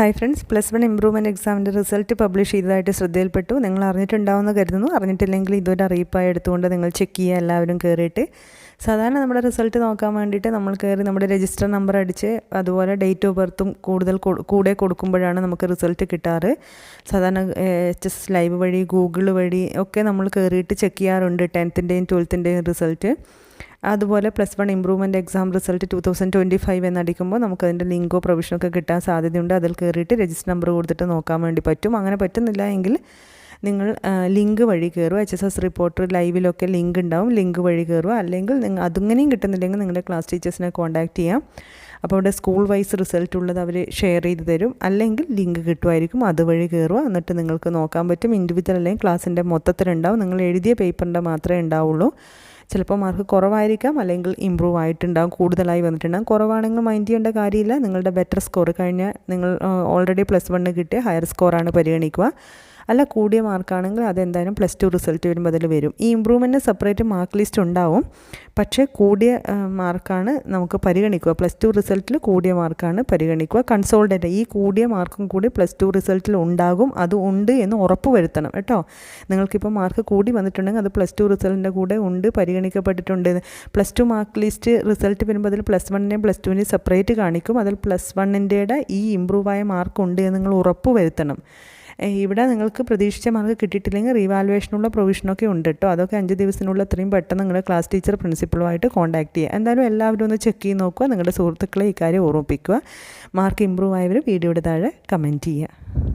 Hi friends, +1 improvement എക്സാമിൻ്റെ result publish ചെയ്തതായിട്ട് ശ്രദ്ധയിൽപ്പെട്ടു. നിങ്ങൾ അറിഞ്ഞിട്ടുണ്ടാവുമെന്ന് കരുതുന്നു. അറിഞ്ഞിട്ടില്ലെങ്കിൽ ഇതൊരു അറിയിപ്പായി എടുത്തുകൊണ്ട് നിങ്ങൾ ചെക്ക് ചെയ്യുക എല്ലാവരും കയറിയിട്ട്. സാധാരണ നമ്മുടെ റിസൾട്ട് നോക്കാൻ വേണ്ടിയിട്ട് നമ്മൾ കയറി നമ്മുടെ രജിസ്റ്റർ നമ്പർ അടിച്ച് അതുപോലെ ഡേറ്റ് ഓഫ് ബർത്തും കൂടെ കൊടുക്കുമ്പോഴാണ് നമുക്ക് റിസൾട്ട് കിട്ടാറ്. സാധാരണ HS ലൈവ് വഴി ഗൂഗിൾ വഴി ഒക്കെ നമ്മൾ കയറിയിട്ട് ചെക്ക് ചെയ്യാറുണ്ട് 10th-ൻ്റെയും 12th-ൻ്റെയും റിസൾട്ട്. അതുപോലെ +1 ഇംപ്രൂവ്മെൻറ്റ് എക്സാം റിസൾട്ട് 2025 എന്നടിക്കുമ്പോൾ നമുക്കതിൻ്റെ ലിങ്കോ പ്രൊവിഷനോ ഒക്കെ കിട്ടാൻ സാധ്യതയുണ്ട്. അതിൽ കയറിയിട്ട് രജിസ്റ്റർ നമ്പർ കൊടുത്തിട്ട് നോക്കാൻ വേണ്ടി പറ്റും. അങ്ങനെ പറ്റുന്നില്ല എങ്കിൽ നിങ്ങൾ ലിങ്ക് വഴി കയറുക. HSS റിപ്പോർട്ടർ ലൈവിലൊക്കെ ലിങ്ക് ഉണ്ടാവും, ലിങ്ക് വഴി കയറുക. അല്ലെങ്കിൽ നിങ്ങൾ അതങ്ങനെയും കിട്ടുന്നില്ലെങ്കിൽ നിങ്ങളുടെ ക്ലാസ് ടീച്ചേഴ്സിനെ കോൺടാക്റ്റ് ചെയ്യാം. അപ്പോൾ അവിടെ സ്കൂൾ വൈസ് റിസൾട്ട് ഉള്ളത് അവർ ഷെയർ ചെയ്ത് തരും. അല്ലെങ്കിൽ ലിങ്ക് കിട്ടുമായിരിക്കും, അതുവഴി കയറുക. എന്നിട്ട് നിങ്ങൾക്ക് നോക്കാൻ പറ്റും. ഇൻഡിവിജ്വൽ അല്ലെങ്കിൽ ക്ലാസ്സിൻ്റെ മൊത്തത്തിലുണ്ടാവും. നിങ്ങൾ എഴുതിയ പേപ്പറിൻ്റെ മാത്രമേ ഉണ്ടാവുള്ളൂ. ചിലപ്പോൾ മാർക്ക് കുറവായിരിക്കാം, അല്ലെങ്കിൽ ഇമ്പ്രൂവ് ആയിട്ടുണ്ടാകും, കൂടുതലായി വന്നിട്ടുണ്ടാകും. കുറവാണെങ്കിൽ മൈൻഡ് ചെയ്യേണ്ട കാര്യമില്ല. നിങ്ങളുടെ ബെറ്റർ സ്കോർ കഴിഞ്ഞാൽ നിങ്ങൾ ഓൾറെഡി +1 കിട്ടിയ ഹയർ സ്കോറാണ് പരിഗണിക്കുക. അല്ല കൂടിയ മാർക്കാണെങ്കിൽ അതെന്തായാലും +2 റിസൾട്ട് വരുമ്പോൾ അതിൽ വരും. ഈ ഇമ്പ്രൂവ്മെൻറ്റിന് സെപ്പറേറ്റ് മാർക്ക് ലിസ്റ്റ് ഉണ്ടാവും, പക്ഷേ കൂടിയ മാർക്കാണ് നമുക്ക് പരിഗണിക്കുക. +2 റിസൾട്ടിൽ കൂടിയ മാർക്കാണ് പരിഗണിക്കുക. കൺസോൾഡേറ്റ് ഈ കൂടിയ മാർക്കും കൂടി +2 റിസൾട്ടിൽ ഉണ്ടാകും. അത് ഉണ്ട് എന്ന് ഉറപ്പ് വരുത്തണം കേട്ടോ. നിങ്ങൾക്കിപ്പോൾ മാർക്ക് കൂടി വന്നിട്ടുണ്ടെങ്കിൽ അത് +2 റിസൾട്ടിൻ്റെ കൂടെ ഉണ്ട്, പരിഗണിക്കപ്പെട്ടിട്ടുണ്ട്. +2 മാർക്ക് ലിസ്റ്റ് റിസൾട്ട് വരുമ്പോൾ അതിൽ +1ൻ്റെയും +2ൻ്റെയും സെപ്പറേറ്റ് കാണിക്കും. അതിൽ +1ൻ്റെ ഈ ഇമ്പ്രൂവായ മാർക്ക് ഉണ്ട് എന്ന് നിങ്ങൾ ഉറപ്പ് വരുത്തണം. ഇവിടെ നിങ്ങൾക്ക് പ്രതീക്ഷിച്ച മാർക്ക് കിട്ടിയിട്ടില്ലെങ്കിൽ റീവാലുവേഷനുള്ള പ്രൊവിഷനൊക്കെ ഉണ്ട് കേട്ടോ. അതൊക്കെ 5 ദിവസത്തിനുള്ളിൽ എത്രയും പെട്ടെന്ന് നിങ്ങളുടെ ക്ലാസ് ടീച്ചർ പ്രിൻസിപ്പളുമായിട്ട് കോൺടാക്ട് ചെയ്യുക. എന്തായാലും എല്ലാവരും ഒന്ന് ചെക്ക് ചെയ്ത് നോക്കുക. നിങ്ങളുടെ സുഹൃത്തുക്കളെ ഇക്കാര്യം ഓർമ്മിപ്പിക്കുക. മാർക്ക് ഇമ്പ്രൂവ് ആയവർ വീഡിയോയുടെ താഴെ കമൻറ്റ് ചെയ്യുക.